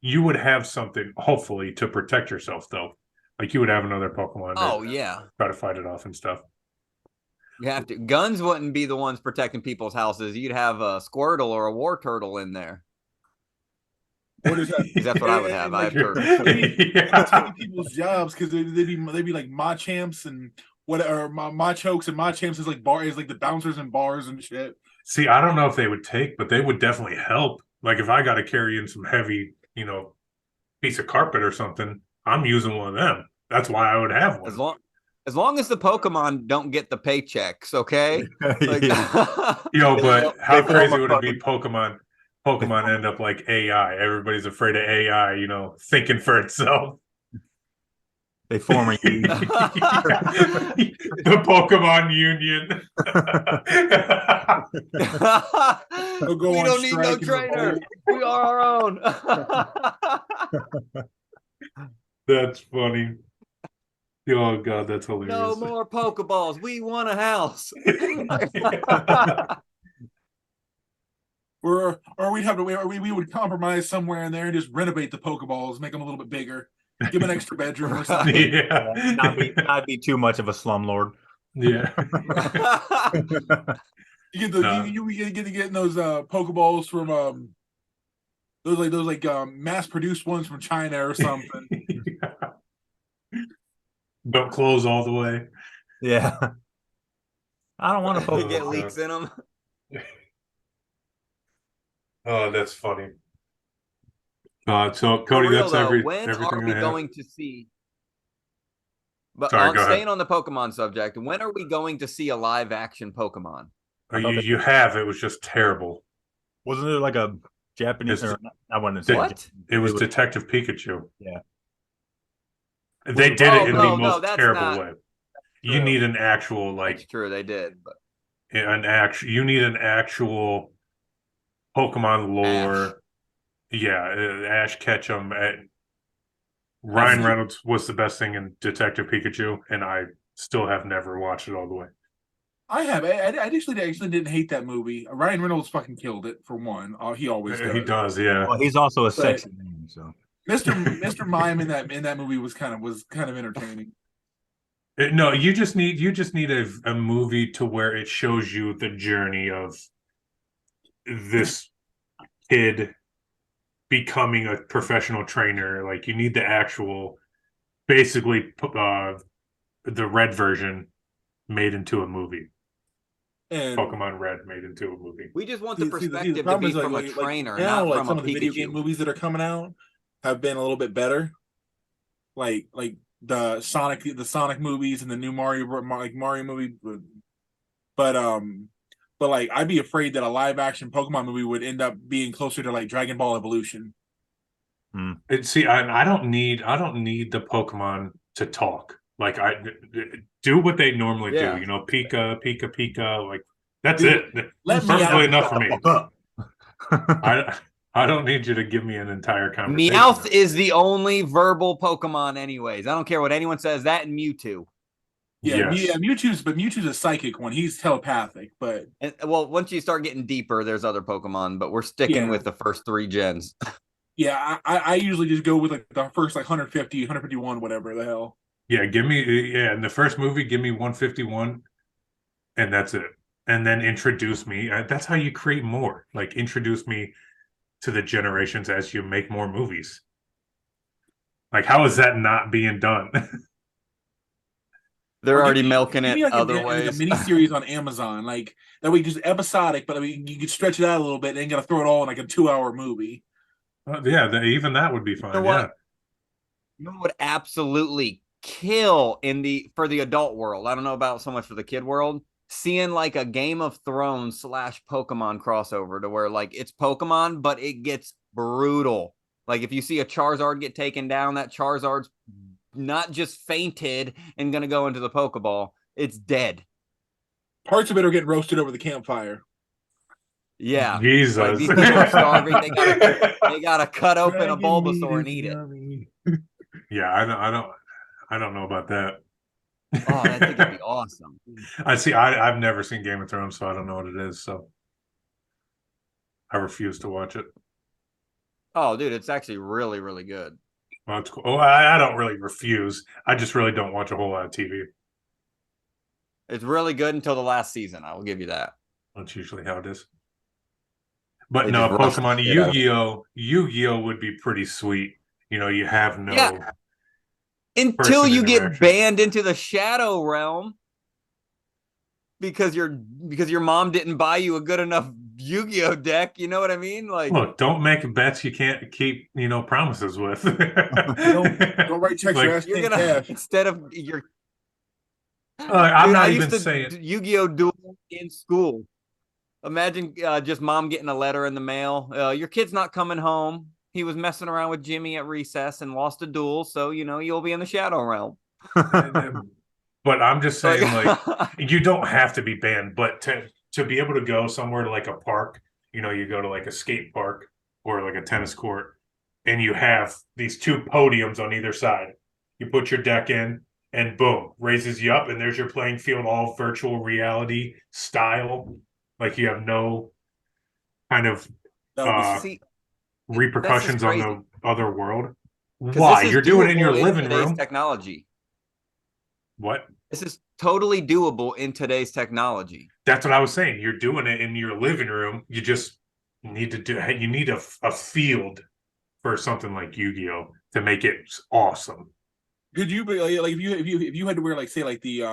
S1: You would have something hopefully to protect yourself though. Like you would have another Pokemon.
S3: Oh
S1: to
S3: yeah.
S1: try to fight it off and stuff.
S3: You have to. Guns wouldn't be the ones protecting people's houses. You'd have a Squirtle or a War Turtle in there.
S4: What is that?
S3: That's what I would have. I have turtles.
S4: Taking people's jobs because they'd be like Machamps and whatever Machokes and Machamps is like the bouncers and bars and shit.
S1: See, I don't know if they would take, but they would definitely help. Like if I got to carry in some heavy, piece of carpet or something, I'm using one of them. That's why I would have one.
S3: As long as the Pokemon don't get the paychecks, okay? Like,
S1: But how crazy would it be? Pokemon end up like AI. Everybody's afraid of AI, thinking for itself.
S2: They form a union.
S1: The Pokemon Union.
S3: We don't need no trainer. We are our own.
S1: That's funny. Oh god, that's hilarious.
S3: No more Pokeballs. We want a house.
S4: Or we would compromise somewhere in there and just renovate the Pokeballs, make them a little bit bigger, give them an extra bedroom or something.
S1: Yeah.
S2: Not be too much of a slumlord.
S1: Yeah.
S4: You get to get those Pokeballs from those mass produced ones from China or something.
S1: Don't close all the way.
S2: Yeah. I don't want to
S3: Get leaks in them.
S1: Oh, that's funny. So Cody,
S3: Real,
S1: that's
S3: though, when
S1: everything
S3: are we
S1: I have.
S3: going to see? But
S1: Sorry, go
S3: staying
S1: ahead.
S3: on the Pokemon subject, when are we going to see a live action Pokemon?
S1: You have. It was just terrible.
S2: Wasn't it like a Japanese?
S1: It's-
S2: Or I wanted to say
S3: What?
S1: It was Detective Pikachu.
S2: Yeah.
S1: They did it in the
S3: no,
S1: most
S3: that's
S1: terrible
S3: not
S1: way. You
S3: true.
S1: need an actual
S3: That's true. They did, but
S1: You need an actual Pokemon lore. Yeah, Ash Ketchum. Ryan Reynolds was the best thing in Detective Pikachu, and I still have never watched it all the way.
S4: I have. I actually didn't hate that movie. Ryan Reynolds fucking killed it for one. He always does.
S1: He does, yeah.
S2: Well, he's also a sexy man, so
S4: Mr. Mime in that movie was kind of entertaining.
S1: No, you just need a movie to where it shows you the journey of this kid becoming a professional trainer. Like you need the actual, basically, the red version made into a movie.
S4: And
S1: Pokemon Red made into a movie.
S3: we just want the
S4: the
S3: perspective to
S4: problem
S3: be
S4: is,
S3: from a trainer,
S4: now,
S3: not from
S4: some
S3: a
S4: of the video game
S3: Pikachu.
S4: movies that are coming out have been a little bit better. Like the Sonic movies and the new Mario movie, but like I'd be afraid that a live action Pokemon movie would end up being closer to like Dragon Ball Evolution.
S1: See, I don't need the Pokemon to talk. Like I do what they normally do. You know, Pika, Pika, Pika. Like that's it.
S4: Let me
S1: Perfectly
S4: out.
S1: enough for me. I don't need you to give me an entire conversation.
S3: Meowth is the only verbal Pokemon, anyways. I don't care what anyone says. That and Mewtwo.
S1: Yes.
S4: Mewtwo's a psychic one. He's telepathic, but
S3: well, once you start getting deeper, there's other Pokemon, but we're sticking with the first 3 gens.
S4: Yeah, I usually just go with like the first like 150, 151, whatever the hell.
S1: Yeah, in the first movie, give me 151, and that's it. And then introduce me. That's how you create more. Like introduce me to the generations as you make more movies. Like, how is that not being done?
S3: They're already milking it other ways.
S4: Like a mini series on Amazon, like that way, just episodic. But I mean, you could stretch it out a little bit, and then got to throw it all in like a 2-hour movie.
S1: Yeah, even that would be fine.
S3: You know what? You would absolutely kill for the adult world. I don't know about so much for the kid world. Seeing like a Game of Thrones / Pokemon crossover to where like it's Pokemon, but it gets brutal. Like if you see a Charizard get taken down, that Charizard's not just fainted and gonna go into the Pokeball. It's dead.
S4: Parts of it are getting roasted over the campfire.
S3: Yeah,
S1: Jesus.
S3: like these people are starving. They gotta cut open a Bulbasaur and eat it.
S1: Yeah, I don't know about that.
S3: Oh, I think it'd be awesome.
S1: I've never seen Game of Thrones, so I don't know what it is. So I refuse to watch it.
S3: Oh, dude, it's actually really, really good.
S1: Well, it's cool. Oh, I don't really refuse. I just really don't watch a whole lot of TV.
S3: It's really good until the last season. I will give you that.
S1: That's usually how it is. But
S3: They
S1: no,
S3: just rushed
S1: Pokemon
S3: it out.
S1: Yu-Gi-Oh would be pretty sweet. You know, you have no
S3: until
S1: person
S3: you get
S1: interaction.
S3: banned into the Shadow Realm because your mom didn't buy you a good enough Yu-Gi-Oh deck. You know what I mean? Like,
S1: look, don't make bets you can't keep, promises with.
S4: Don't write checks.
S1: Like,
S4: You're
S3: you're
S4: gonna
S3: gonna instead of your.
S1: I'm
S3: Dude,
S1: not
S3: I
S1: even
S3: used to
S1: saying.
S3: Yu-Gi-Oh duel in school. Imagine just mom getting a letter in the mail. Your kid's not coming home. He was messing around with Jimmy at recess and lost a duel. So, you'll be in the Shadow Realm.
S1: But I'm just saying, like, you don't have to be banned, but to be able to go somewhere to like a park, you go to like a skate park or like a tennis court, and you have these 2 podiums on either side. You put your deck in, and boom, raises you up, and there's your playing field, all virtual reality style. Like you have no kind of
S3: See,
S1: repercussions on the other world.
S3: 'cause
S1: Why?
S3: this is
S1: You're doing it in your
S3: doable
S1: living
S3: today's
S1: room.
S3: Technology.
S1: What?
S3: This is totally doable in today's technology.
S1: That's what I was saying. You're doing it in your living room. You just need you need a field for something like Yu-Gi-Oh to make it awesome.
S4: Could you be like if you had to wear like say like the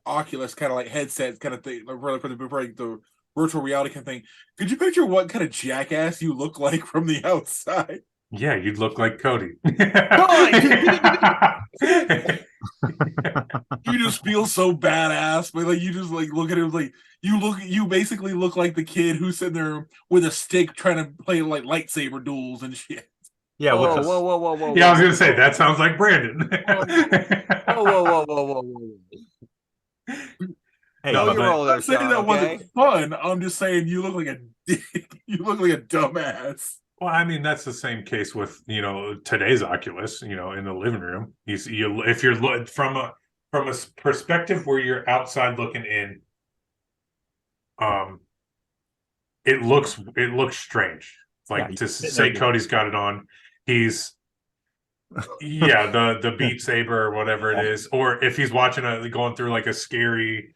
S4: Oculus kind of like headset kind of thing like for the virtual reality kind of thing? Could you picture what kind of jackass you look like from the outside?
S1: Yeah, you'd look like Cody.
S4: You just feel so badass, but like you just like look at him like you basically look like the kid who's sitting there with a stick trying to play like lightsaber duels and shit.
S2: Yeah, with
S3: Whoa,
S2: the
S3: whoa, whoa, whoa, whoa.
S1: Yeah, I was
S3: whoa,
S1: gonna say
S3: whoa.
S1: that sounds like Brandon.
S3: Whoa, whoa, whoa, whoa, whoa.
S2: hey,
S3: Know
S1: No,
S3: your
S1: but
S3: role
S4: I'm
S3: there,
S4: not saying
S3: Sean,
S4: that
S3: okay?
S4: wasn't fun. I'm just saying you look like a dick. You look like a dumbass.
S1: well, I mean that's the same case with today's Oculus. In the living room, if you're from a perspective where you're outside looking in, um, it looks strange.
S2: yeah,
S1: Like
S2: you're
S1: to
S2: sitting there
S1: say
S2: just
S1: Cody's got it on, he's the Beat Saber or whatever it is, or if he's watching going through like a scary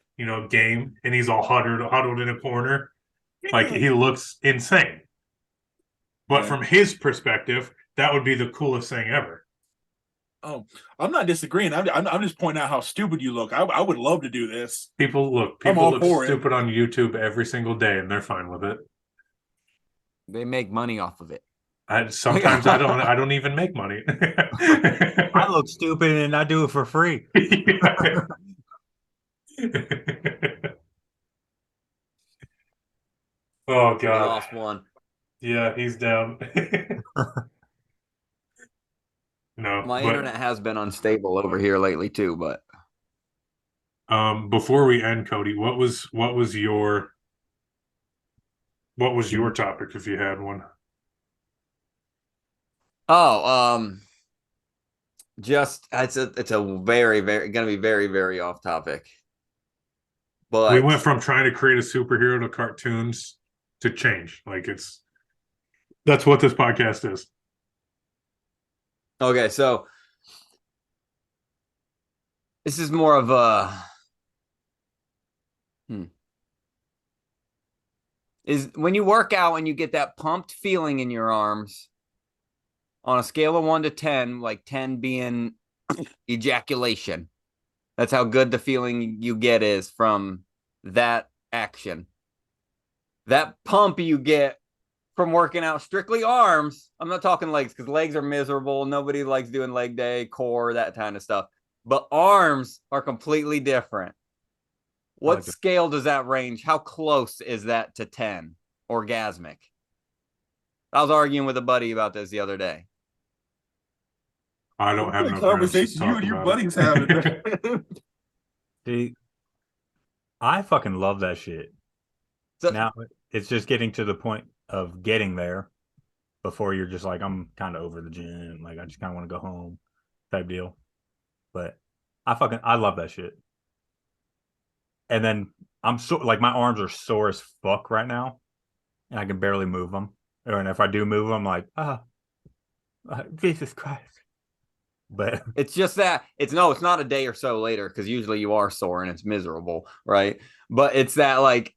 S1: game and he's all huddled in a corner, like he looks insane. But
S4: Yeah.
S1: from his perspective, that would be the coolest thing ever.
S4: Oh, I'm not disagreeing. I'm just pointing out how stupid you look. I would love to do this.
S1: People
S4: I'm all
S1: look
S4: for it.
S1: stupid on YouTube every single day, and they're fine with it.
S3: They make money off of it.
S1: Sometimes I don't even make money.
S2: I look stupid and I do it for free.
S1: Oh
S3: We
S1: God.
S3: lost one.
S1: Yeah, he's down. No,
S3: My
S1: but
S3: internet has been unstable over here lately too, but
S1: before we end, Cody, what was your topic if you had one?
S3: oh, just it's a very, very gonna be very, very off topic.
S1: We
S3: But
S1: went from trying to create a superhero to cartoons to change. Like that's what this podcast is.
S3: okay, so this is more of a is when you work out and you get that pumped feeling in your arms on a scale of 1 to 10, like 10 being ejaculation. That's how good the feeling you get is from that action. That pump you get from working out strictly arms. I'm not talking legs because legs are miserable. Nobody likes doing leg day, core, that kind of stuff. But arms are completely different. What
S2: Like
S3: scale does that range? How close is that to 10 orgasmic? I was arguing with a buddy about this the other day.
S1: I don't have
S4: What
S1: no grounds to
S4: conversation you
S1: talk
S4: and your
S1: about
S4: buddies having?
S1: it.
S2: See, I fucking love that shit.
S3: So,
S2: Now it's just getting to the point of getting there before you're just like, I'm kind of over the gym. Like, I just kind of want to go home type deal. But I love that shit. And then I'm so like, my arms are sore as fuck right now and I can barely move them. And if I do move them, I'm like, Jesus Christ. But
S3: it's just that it's not a day or so later because usually you are sore and it's miserable, right? But it's that like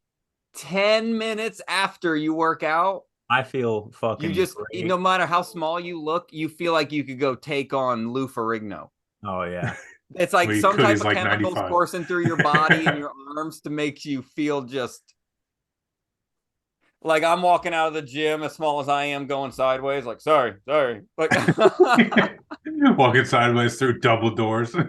S3: 10 minutes after you work out,
S2: I feel fucking
S3: you just
S2: great.
S3: no matter how small you look, you feel like you could go take on Lou Ferrigno.
S2: Oh, yeah.
S3: It's like
S1: Well, you
S3: some
S1: could,
S3: type
S1: he's
S3: of
S1: like
S3: chemicals
S1: 95.
S3: coursing through your body and your arms to make you feel just like I'm walking out of the gym as small as I am going sideways, like sorry. Like
S1: Walking sideways through double doors.
S3: like,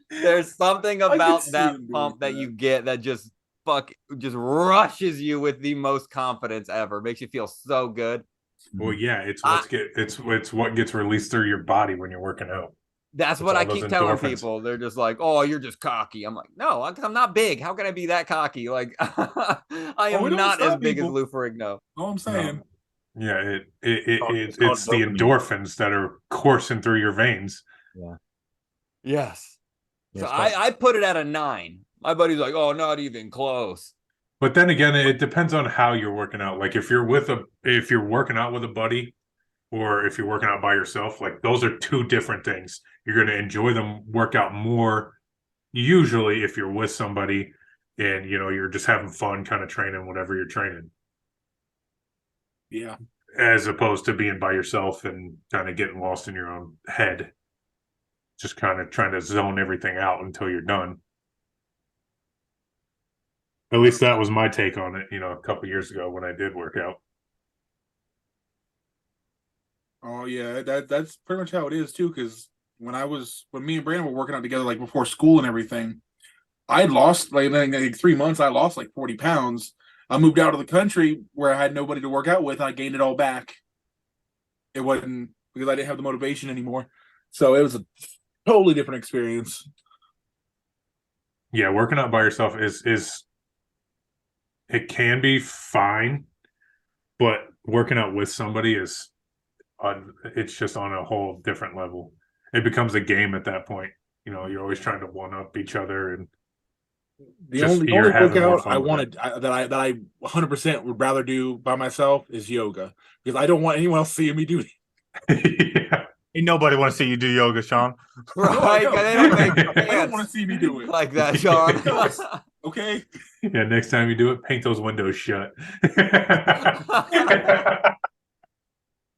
S3: there's something
S4: I can
S3: about
S4: see
S3: that
S4: him doing
S3: pump that
S4: that.
S3: you get that just rushes you with the most confidence ever. Makes you feel so good.
S1: Well, yeah, it's
S3: I-
S1: it's what gets released through your body when you're working out.
S3: That's
S1: It's
S3: what
S1: all
S3: I
S1: those
S3: keep telling
S1: endorphins.
S3: people. They're just like, "Oh, you're just cocky." I'm like, "No, I'm not big. How can I be that cocky? Like, I
S4: we
S3: am
S4: don't
S3: not as
S4: stop
S3: big as
S4: people.
S3: Lou Ferrigno."
S4: All I'm saying.
S1: Yeah,
S2: It's called
S1: it's the
S2: dopamine.
S1: endorphins that are coursing through your veins.
S2: Yeah.
S3: Yes.
S2: Yeah,
S3: So
S2: it's called-
S3: I put it at a 9. My buddy's like, "Oh, not even close."
S1: But then again, it depends on how you're working out. Like if you're working out with a buddy, or if you're working out by yourself, like those are two different things. You're going to enjoy them workout more usually if you're with somebody and you're just having fun kind of training whatever you're training,
S4: Yeah.
S1: as opposed to being by yourself and kind of getting lost in your own head, just kind of trying to zone everything out until you're done. At least that was my take on it, a couple years ago when I did work out.
S4: Oh yeah, that's pretty much how it is too. Because when me and Brandon were working out together, like before school and everything, I had lost like 3 months. I lost like 40 pounds. I moved out of the country where I had nobody to work out with. And I gained it all back. It wasn't because I didn't have the motivation anymore. So it was a totally different experience.
S1: Yeah, working out by yourself is it can be fine, but working out with somebody is it's just on a whole different level. It becomes a game at that point. You know, you're always trying to one up each other, and
S4: The
S1: just
S4: only
S1: you're having more
S4: workout
S1: fun
S4: I
S1: with it.
S4: wanted that I 100% would rather do by myself is yoga because I don't want anyone else seeing me do it.
S1: Yeah.
S2: Ain't nobody want to see you do yoga, Sean.
S3: Right?
S4: No,
S3: They don't make
S4: I don't
S3: pants
S4: want to see me do it.
S3: like that, Sean.
S4: Okay.
S1: Yeah, next time you do it, paint those windows shut.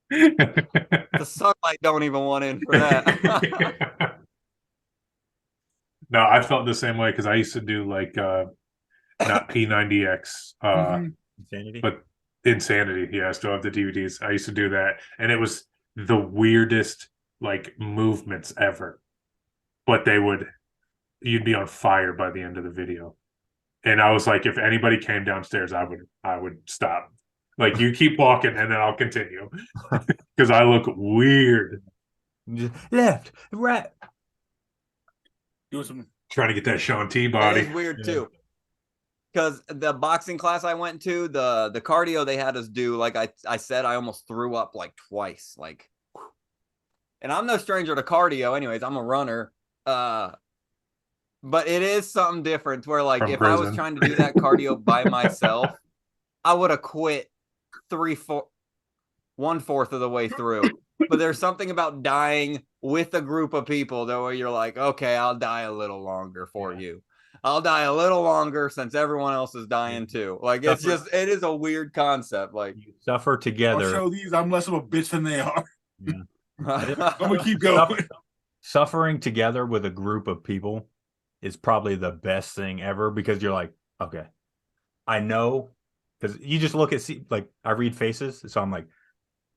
S3: The sunlight don't even want in for that.
S1: No, I felt the same way because I used to do like not P90X,
S4: Mhm.
S2: Insanity.
S1: but Insanity. Yeah, I still have the DVDs. I used to do that, and it was the weirdest like movements ever. But you'd be on fire by the end of the video. And I was like, if anybody came downstairs, I would stop. Like, you keep walking, and then I'll continue because I look weird
S2: Just left, right.
S4: Doing some.
S1: trying to get that Sean T
S3: It
S1: body.
S3: is weird
S2: Yeah.
S3: too. Because the boxing class I went to, the cardio they had us do, like I said, I almost threw up like twice. Like, and I'm no stranger to cardio, anyways. I'm a runner. But it is something different where, like,
S1: From
S3: if I was
S1: prison.
S3: trying to do that cardio by myself, I would have quit 1/4 of the way through. But there's something about dying with a group of people that where you're like, okay, I'll die a little longer for you. I'll die a little longer since everyone else is dying too. Like, it is a weird concept. Like,
S2: You suffer
S4: I'll
S2: together.
S4: show these. I'm less of a bitch than they are.
S2: Yeah.
S4: I'm gonna keep going.
S2: Suffering together with a group of people is probably the best thing ever because you're like, okay, I know, because you just look at like I read faces, so I'm like,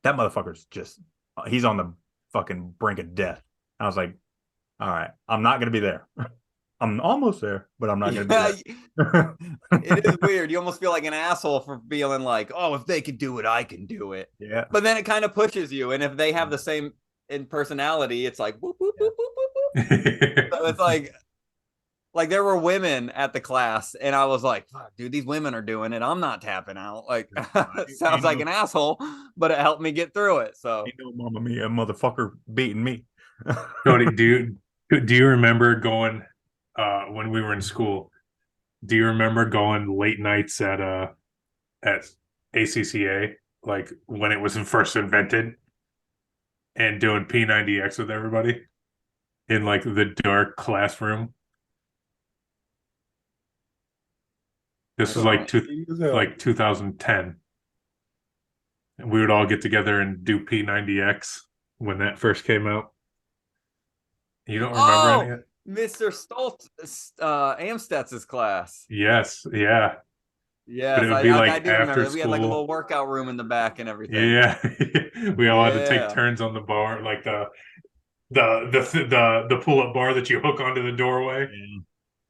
S2: that motherfucker's just he's on the fucking brink of death. I was like, all right, I'm not gonna be there. I'm almost there, but I'm not gonna be there.
S3: it is weird. You almost feel like an asshole for feeling like, oh, if they could do it, I can do it.
S2: Yeah.
S3: But then it kind of pushes you. And if they have the same in personality, it's like whoop, whoop, whoop, whoop, whoop, whoop. So it's like there were women at the class, and I was like, fuck, dude, these women are doing it. I'm not tapping out. Like, it sounds like an asshole, but it helped me get through it. So,
S2: Ain't no Mamma Mia motherfucker beating me.
S1: Cody, do you remember going when we were in school? Do you remember going late nights at ACCA, like when it was first invented, and doing P90X with everybody in like the dark classroom? This was like 2010. And we would all get together and do P90X when that first came out. You don't remember any of it?
S3: Mr. Stoltz, Amstetz's class.
S1: Yes, yeah.
S3: Yes,
S1: But it would be like
S3: I do
S1: after
S3: remember. We had like a
S1: school.
S3: little workout room in the back and everything.
S1: Yeah, we all had to take
S3: Yeah.
S1: turns on the bar, like the pull up bar that you hook onto the doorway.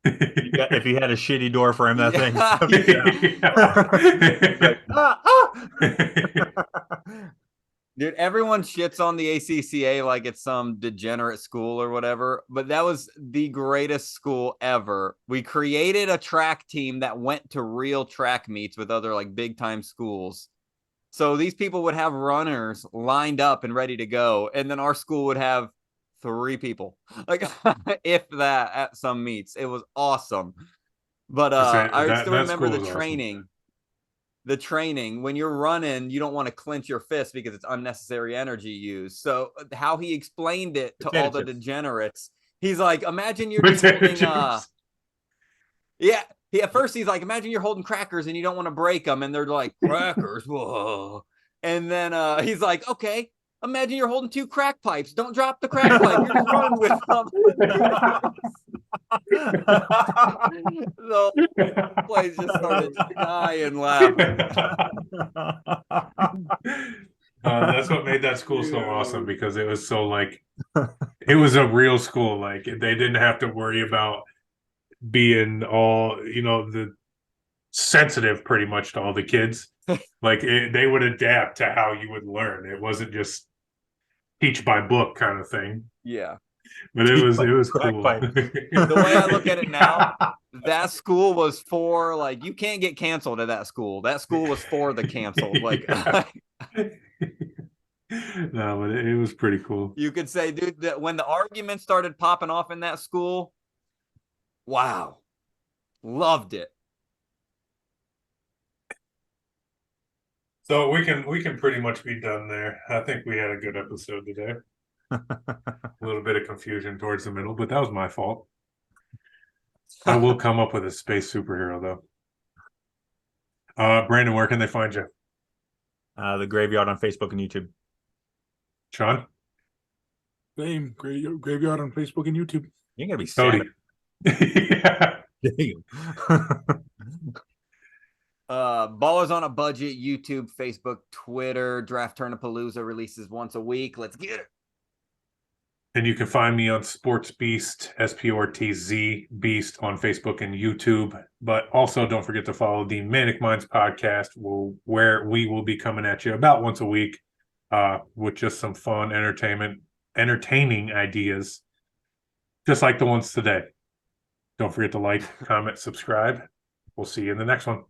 S2: If you had a shitty door frame, that thing.
S3: Dude, everyone shits on the ACCA like it's some degenerate school or whatever, but that was the greatest school ever. We created a track team that went to real track meets with other like big time schools. So these people would have runners lined up and ready to go, and then our school would have 3 people, like if that, at some meets. It was awesome. But I still remember the training. Awesome. The training, when you're running, you don't want to clench your fist because it's unnecessary energy used. So how he explained it to all the degenerates, he's like, imagine you're just holding at first he's like, imagine you're holding crackers and you don't want to break them, and they're like, crackers, whoa. And then he's like, okay, imagine you're holding 2 crack pipes. Don't drop the crack pipe. You're just running with them. The place just started dying laughing.
S1: That's what made that school so awesome, because it was so like it was a real school. Like they didn't have to worry about being all the sensitive pretty much to all the kids. Like they would adapt to how you would learn. It wasn't just teach by book kind of thing.
S3: Yeah.
S1: But it was
S2: Crack
S1: cool.
S2: pipe.
S3: The way I look at it now, that school was for like you can't get canceled at that school. That school was for the canceled. Like
S1: No, but it was pretty cool.
S3: you could say, dude, that when the arguments started popping off in that school, wow, loved it.
S1: So we can pretty much be done there. I think we had a good episode today. A little bit of confusion towards the middle, but that was my fault. I will come up with a space superhero though. Brandon, where can they find you?
S2: The Graveyard on Facebook and YouTube.
S1: Sean?
S4: Same graveyard on Facebook and YouTube.
S2: You're gonna be
S1: Cody.
S2: sad.
S1: Yeah.
S3: Ballers on a Budget, YouTube, Facebook, Twitter. Draft Turnapalooza releases once a week. Let's get it.
S1: And you can find me on Sports Beast, SPORTZ Beast on Facebook and YouTube. But also don't forget to follow the Manic Minds podcast, where we will be coming at you about once a week with just some fun entertaining ideas, just like the ones today. Don't forget to like, comment, subscribe. We'll see you in the next one.